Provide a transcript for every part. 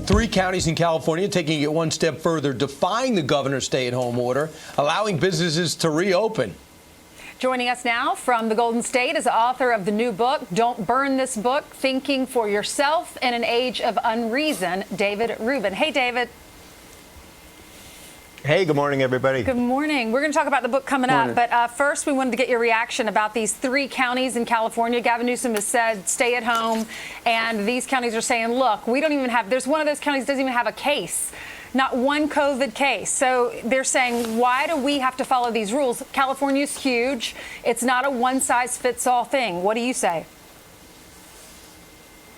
3 counties in California taking it one step further, defying the governor's stay-at-home order, allowing businesses to reopen. Joining us now from the Golden State is the author of the new book, Don't Burn This Book, Thinking for Yourself in an Age of Unreason, David Rubin. Hey, David. Hey, good morning, everybody. Good morning. We're going to talk about the book coming up, but first we wanted to get your reaction about these 3 counties in California. Gavin Newsom has said stay at home, and these counties are saying, look, we don't even have, there's one of those counties that doesn't even have a case. Not one COVID case. So they're saying, why do we have to follow these rules? California's huge. It's not a one-size-fits-all thing. What do you say?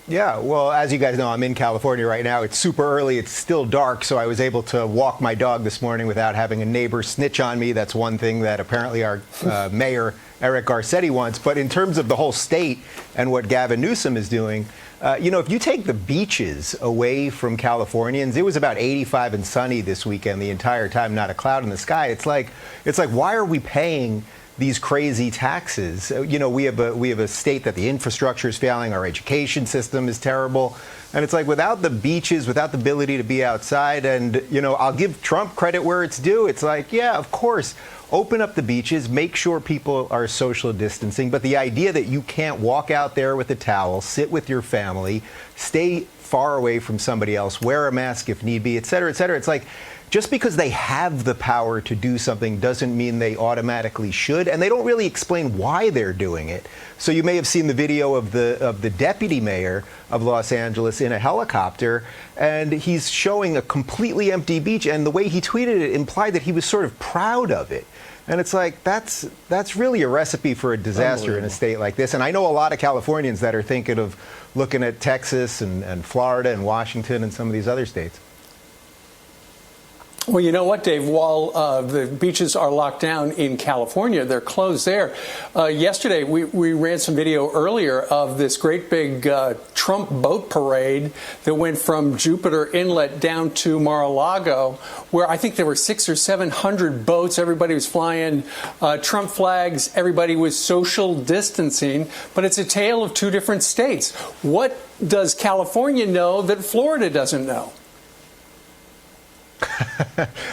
Yeah, well, as you guys know, I'm in California right now. It's super early. It's still dark, so I was able to walk my dog this morning without having a neighbor snitch on me. That's one thing that apparently our mayor, Eric Garcetti, wants. But in terms of the whole state and what Gavin Newsom is doing, you know, if you take the beaches away from Californians, it was about 85 and sunny this weekend the entire time, not a cloud in the sky. It's like, why are we paying these crazy taxes? You know, we have a state that the infrastructure is failing, our education system is terrible, and it's like without the beaches, without the ability to be outside, and you know, I'll give Trump credit where it's due. It's like, yeah, of course, open up the beaches, make sure people are social distancing, but the idea that you can't walk out there with a towel, sit with your family, stay far away from somebody else, wear a mask if need be, et cetera, et cetera. It's like, just because they have the power to do something doesn't mean they automatically should, and they don't really explain why they're doing it. So you may have seen the video of the deputy mayor of Los Angeles in a helicopter, and he's showing a completely empty beach, and the way he tweeted it implied that he was sort of proud of it. And it's like, that's really a recipe for a disaster in a state like this. And I know a lot of Californians that are thinking of looking at Texas and Florida and Washington and some of these other states. Well, you know what, Dave? While the beaches are locked down in California, they're closed there. Yesterday, we ran some video earlier of this great big Trump boat parade that went from Jupiter Inlet down to Mar-a-Lago, where I think there were 600 or 700 boats. Everybody was flying Trump flags. Everybody was social distancing. But it's a tale of 2 different states. What does California know that Florida doesn't know?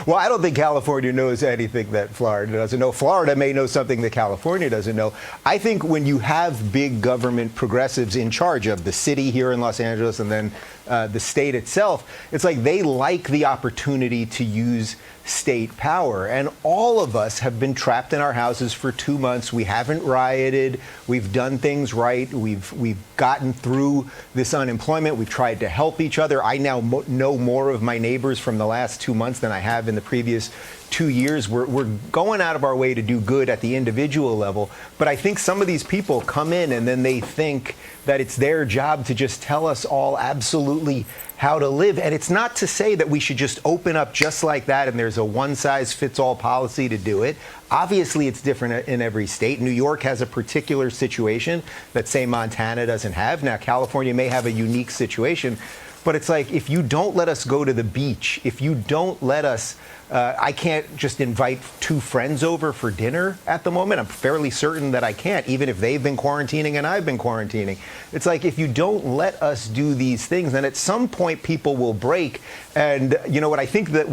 Well, I don't think California knows anything that Florida doesn't know. Florida may know something that California doesn't know. I think when you have big government progressives in charge of the city here in Los Angeles and then the state itself, it's like they like the opportunity to use state power. And all of us have been trapped in our houses for 2 months. We haven't rioted. We've done things right. We've gotten through this unemployment. We've tried to help each other. I now know more of my neighbors from the last 2 months than I have in the previous 2 years. We're going out of our way to do good at the individual level. But I think some of these people come in and then they think that it's their job to just tell us all absolutely how to live. And it's not to say that we should just open up just like that and there's a one-size-fits-all policy to do it. Obviously, it's different in every state. New York has a particular situation that, say, Montana doesn't have. Now, California may have a unique situation. But it's like, if you don't let us go to the beach, if you don't let us, I can't just invite 2 friends over for dinner at the moment. I'm fairly certain that I can't, even if they've been quarantining and I've been quarantining. It's like, if you don't let us do these things, then at some point people will break. And you know what I think that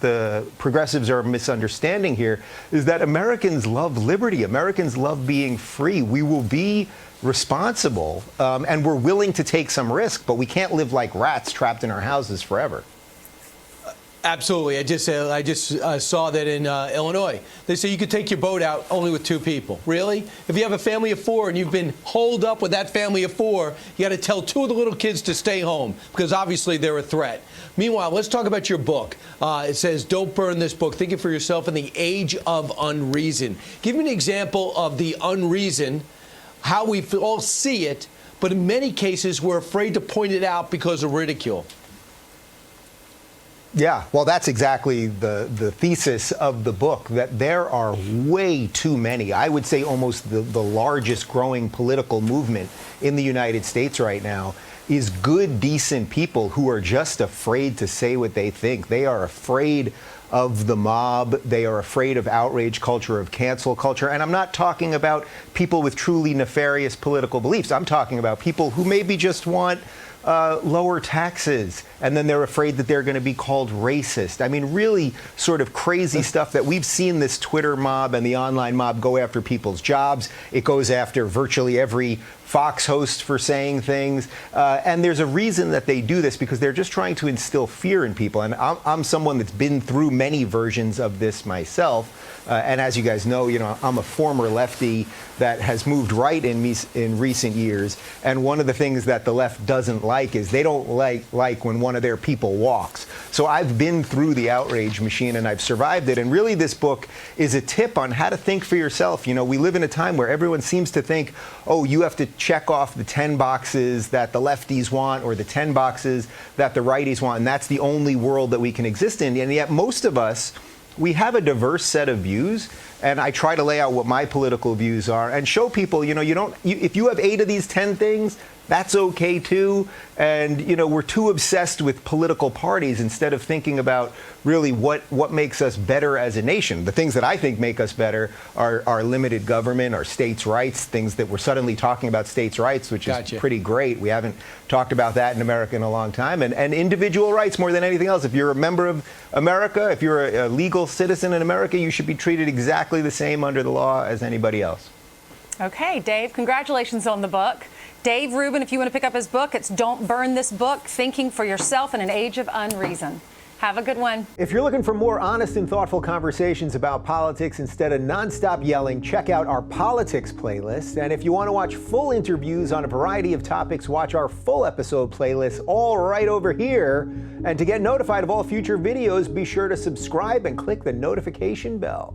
the progressives are misunderstanding here is that Americans love liberty. Americans love being free. We will be responsible, and we're willing to take some risk, but we can't live like rats trapped in our houses forever. Absolutely. I just saw that in Illinois. They say you could take your boat out only with 2 people. Really? If you have a family of 4 and you've been holed up with that family of 4, you got to tell 2 of the little kids to stay home because obviously they're a threat. Meanwhile, let's talk about your book. It says, don't burn this book, thinking for yourself in the age of unreason. Give me an example of the unreason, how we all see it, but in many cases we're afraid to point it out because of ridicule. Yeah, well, that's exactly the thesis of the book, that there are way too many, I would say almost the largest growing political movement in the United States right now is good, decent people who are just afraid to say what they think. They are afraid of the mob. They are afraid of outrage culture, of cancel culture. And I'm not talking about people with truly nefarious political beliefs. I'm talking about people who maybe just want lower taxes, and then they're afraid that they're going to be called racist. I mean, really sort of crazy stuff that we've seen this Twitter mob and the online mob go after people's jobs. It goes after virtually every Fox host for saying things. And there's a reason that they do this, because they're just trying to instill fear in people. And I'm someone that's been through many versions of this myself. And as you guys know, I'm a former lefty that has moved right in recent years. And one of the things that the left doesn't like is they don't like when one of their people walks. So I've been through the outrage machine and I've survived it. And really, this book is a tip on how to think for yourself. We live in a time where everyone seems to think, oh, you have to check off the 10 boxes that the lefties want or the 10 boxes that the righties want. And that's the only world that we can exist in. And yet most of us, we have a diverse set of views, and I try to lay out what my political views are and show people, if you have 8 of these 10 things, that's okay too. And, we're too obsessed with political parties instead of thinking about really what makes us better as a nation. The things that I think make us better are limited government, our states' rights, things that we're suddenly talking about states' rights, which is pretty great. We haven't talked about that in America in a long time. And individual rights more than anything else. If you're a member of America, if you're a legal citizen in America, you should be treated exactly the same under the law as anybody else. Okay, Dave, congratulations on the book. Dave Rubin, if you want to pick up his book, it's Don't Burn This Book, Thinking for Yourself in an Age of Unreason. Have a good one. If you're looking for more honest and thoughtful conversations about politics instead of nonstop yelling, check out our politics playlist. And if you want to watch full interviews on a variety of topics, watch our full episode playlist all right over here. And to get notified of all future videos, be sure to subscribe and click the notification bell.